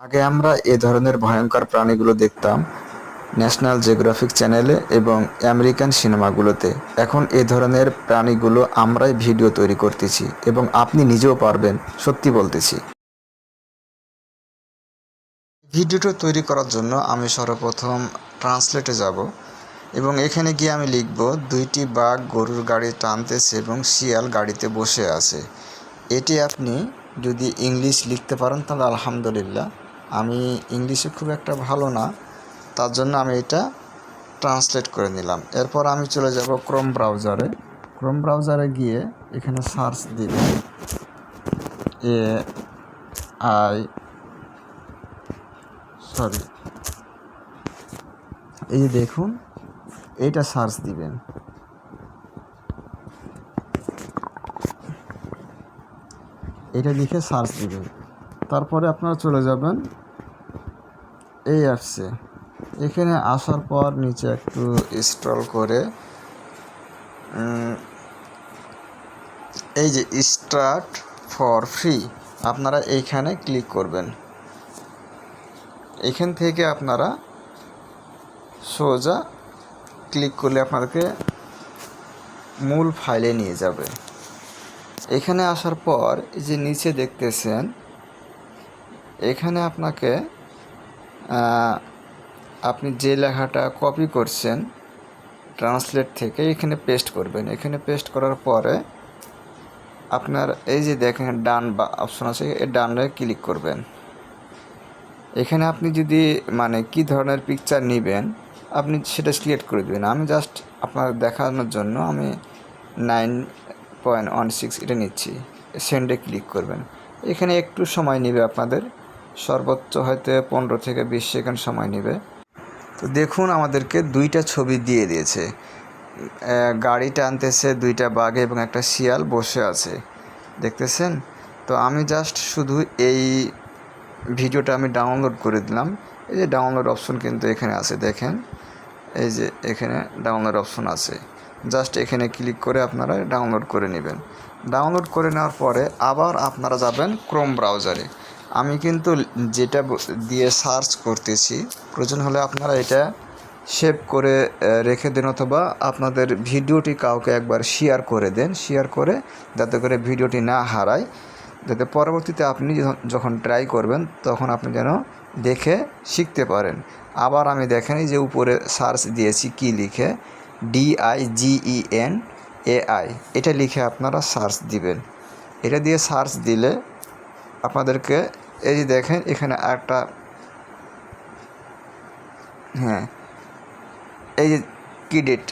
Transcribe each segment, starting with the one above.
আগে আমরা এ ধরনের ভয়ঙ্কর প্রাণীগুলো দেখতাম ন্যাশনাল জিওগ্রাফিক চ্যানেলে এবং আমেরিকান সিনেমাগুলোতে। এখন এ ধরনের প্রাণীগুলো আমরাই ভিডিও তৈরি করতেছি এবং আপনি নিজেও পারবেন, সত্যি বলতেছি। ভিডিওটা তৈরি করার জন্য আমি সর্বপ্রথম ট্রান্সলেটে যাব এবং এখানে গিয়ে আমি লিখব 2টি বাঘ গরুর গাড়ি টানতেছে এবং শিয়াল গাড়িতে বসে আছে। এটি আপনি যদি ইংলিশ লিখতে পারেন তাহলে আলহামদুলিল্লাহ। আমি ইংলিশে খুব একটা ভালো না, তার জন্য আমি এটা ট্রান্সলেট করে নিলাম। এরপর আমি চলে যাব ক্রোম ব্রাউজারে গিয়ে এখানে সার্চ দিবেন এ আই সরি এই যে দেখুন, এইটা সার্চ দিবেন। এটা লিখে সার্চ দিবেন। তারপরে আপনারা চলে যাবেন এই অ্যাপসে। এখানে আসার পর নিচে একটু স্ক্রল করে এই যে স্টার্ট ফর ফ্রি আপনারা এইখানে ক্লিক করবেন। এখান থেকে আপনারা সোজা ক্লিক করলে আপনাদেরকে মূল ফাইলে নিয়ে যাবে। এখানে আসার পর এই যে নিচে দেখতেছেন, এখানে আপনাকে আপনি যে লেখাটা কপি করছেন ট্রান্সলেট থেকে এখানে পেস্ট করবেন। এখানে পেস্ট করার পরে আপনার এই যে দেখেন ডান বা অপশন আছে, এই ডানে ক্লিক করবেন। এখানে আপনি যদি কি ধরনের পিকচার নেবেন আপনি সেটা সিলেক্ট করে দেবেন। আমি জাস্ট আপনার দেখানোর জন্য আমি 9.16 এটা নিচ্ছি। সেন্ডে ক্লিক করবেন। এখানে একটু সময় নেবে আপনাদের, সর্বোচ্চ হয়তো 15 থেকে 20 সেকেন্ড সময় নেবে। তো দেখুন আমাদেরকে 2টা ছবি দিয়ে দিয়েছে। গাড়ি টানতেছে 2টা বাঘ এবং একটা শিয়াল বসে আছে, দেখতেছেন? তো আমি জাস্ট শুধু এই ভিডিওটা আমি ডাউনলোড করে দিলাম। এই যে ডাউনলোড অপশন কিন্তু এখানে আছে, দেখেন এই যে এখানে ডাউনলোড অপশন আছে। জাস্ট এখানে ক্লিক করে আপনারা ডাউনলোড করে নেবেন। ডাউনলোড করে নেওয়ার পরে আবার আপনারা যাবেন ক্রোম ব্রাউজারে। আমি কিন্তু যেটা দিয়ে সার্চ করতেছি, প্রয়োজন হলে আপনারা এটা সেভ করে রেখে দেন অথবা আপনাদের ভিডিওটি কাউকে একবার শেয়ার করে দেন, শেয়ার করে যাতে করে ভিডিওটি না হারায়, যাতে পরবর্তীতে আপনি যখন ট্রাই করবেন তখন আপনি যেন দেখে শিখতে পারেন। আবার আমি দেখেন এই যে উপরে সার্চ দিয়েছি কি লিখে, DIGENAI, এটা লিখে আপনারা সার্চ দিবেন। এটা দিয়ে সার্চ দিলে আপনাদেরকে এই যে দেখেন এখানে একটা এই যে ক্রেডিট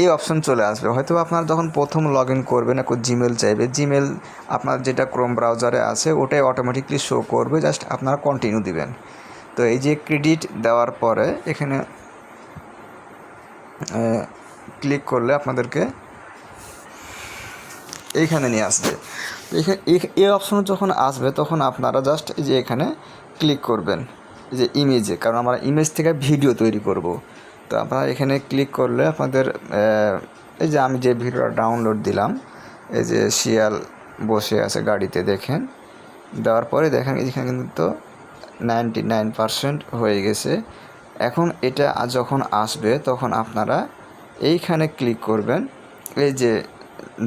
এই অপশন চলে আসবে। হয়তো আপনারা যখন প্রথম লগ ইন করবেন এখন জিমেল চাইবে, জিমেল আপনার যেটা ক্রোম ব্রাউজারে আছে ওটাই অটোমেটিকলি শো করবে, জাস্ট আপনারা কন্টিনিউ দিবেন। তো এই যে ক্রেডিট দেওয়ার পরে এখানে ক্লিক করলে আপনাদেরকে এইখানে নিয়ে আসবে। এই অপশন যখন আসবে তখন আপনারা জাস্ট এই যে এখানে ক্লিক করবেন এই যে ইমেজে, কারণ আমরা ইমেজ থেকে ভিডিও তৈরি করব। তো আপনারা এখানে ক্লিক করলে আপনাদের এই যে আমি যে ভিডিওটা ডাউনলোড দিলাম, এই যে শিয়াল বসে আছে গাড়িতে, দেখেন দেওয়ার পরে দেখেন এখানে কিন্তু 99% হয়ে গেছে। এখন এটা যখন আসবে তখন আপনারা এইখানে ক্লিক করবেন এই যে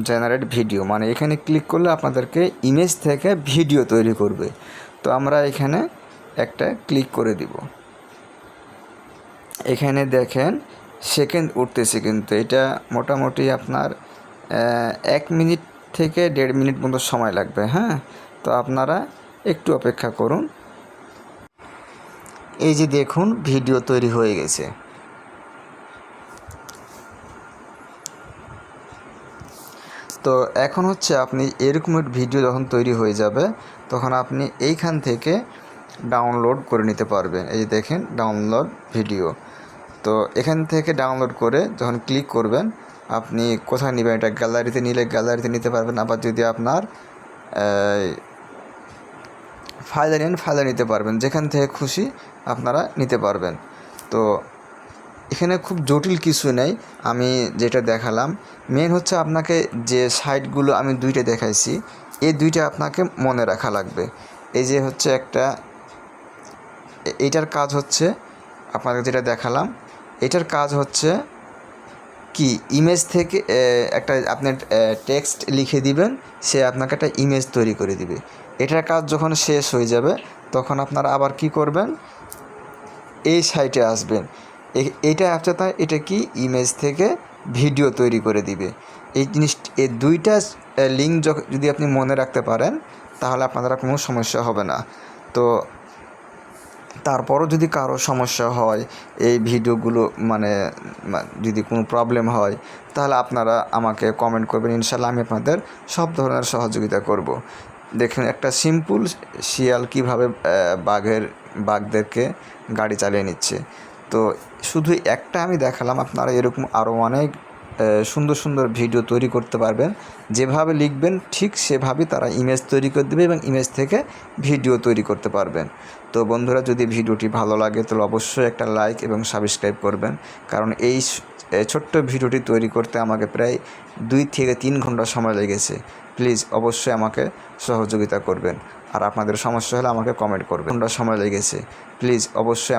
জেনারেট ভিডিও, এখানে ক্লিক করলে আপনাদেরকে ইমেজ থেকে ভিডিও তৈরি করবে। তো আমরা এখানে একটা ক্লিক করে দিব। এখানে দেখেন সেকেন্ড উঠতেছে, কিন্তু এটা মোটামুটি আপনার 1 মিনিট থেকে 1.5 মিনিট মতো সময় লাগবে। তো আপনারা একটু অপেক্ষা করুন। এই যে দেখুন ভিডিও তৈরি হয়ে গেছে। তো এখন হচ্ছে আপনি এরকম ভিডিও যখন তৈরি হয়ে যাবে তখন আপনি এইখান থেকে ডাউনলোড করে নিতে পারবেন। এই যে দেখেন ডাউনলোড ভিডিও। তো এখান থেকে ডাউনলোড করে যখন ক্লিক করবেন আপনি কোথায় নেবেন, এটা গ্যালারিতে নিলে গ্যালারিতে নিতে পারবেন। আবার যদি আপনার ফাইলে নেন ফাইলে নিতে পারবেন, যেখান থেকে খুশি আপনারা নিতে পারবেন। তো এখানে খুব জটিল কিছু নেই, আমি যেটা দেখালাম মেন হচ্ছে আপনাকে যে সাইটগুলো আমি 2টা দেখাইছি এই 2টা আপনাকে মনে রাখা লাগবে। এই যে হচ্ছে একটা এইটার কাজ হচ্ছে আপনাদের যেটা দেখালাম, এটার কাজ হচ্ছে কি ইমেজ থেকে একটা আপনার টেক্সট লিখে দিবেন, সে আপনাকে একটা ইমেজ তৈরি করে দিবে। এটার কাজ যখন শেষ হয়ে যাবে তখন আপনারা আবার কি করবেন, এই সাইটে আসবেন। এইটা হচ্ছে তাই, এটা কি ইমেজ থেকে ভিডিও তৈরি করে দিবে। এই জিনিস, এই দুইটা লিঙ্ক যদি আপনি মনে রাখতে পারেন তাহলে আপনাদের কোনো সমস্যা হবে না। তো তারপরও যদি কারো সমস্যা হয়, এই ভিডিওগুলো মানে যদি কোনো প্রবলেম হয়, তাহলে আপনারা আমাকে কমেন্ট করবেন, ইনশাল্লাহ আমি আপনাদের সব ধরনের সহযোগিতা করব। দেখুন একটা সিম্পল শিয়াল কীভাবে বাঘদেরকে গাড়ি চালিয়ে নিচ্ছে। তো শুধু একটা আমি দেখালাম, আপনারা এরকম আরও অনেক সুন্দর সুন্দর ভিডিও তৈরি করতে পারবেন। যেভাবে লিখবেন ঠিক সেভাবেই তারা ইমেজ তৈরি করে দেবে এবং ইমেজ থেকে ভিডিও তৈরি করতে পারবেন। তো বন্ধুরা, যদি ভিডিওটি ভালো লাগে তাহলে অবশ্যই একটা লাইক এবং সাবস্ক্রাইব করবেন, কারণ এই ছোট্ট ভিডিওটি তৈরি করতে আমাকে প্রায় 2 থেকে 3 ঘন্টা সময় লেগেছে। প্লিজ অবশ্যই আমাকে সহযোগিতা করবেন, আর আপনাদের সমস্যা হলে আমাকে কমেন্ট করবেন। ঘন্টা সময় লেগেছে, প্লিজ অবশ্যই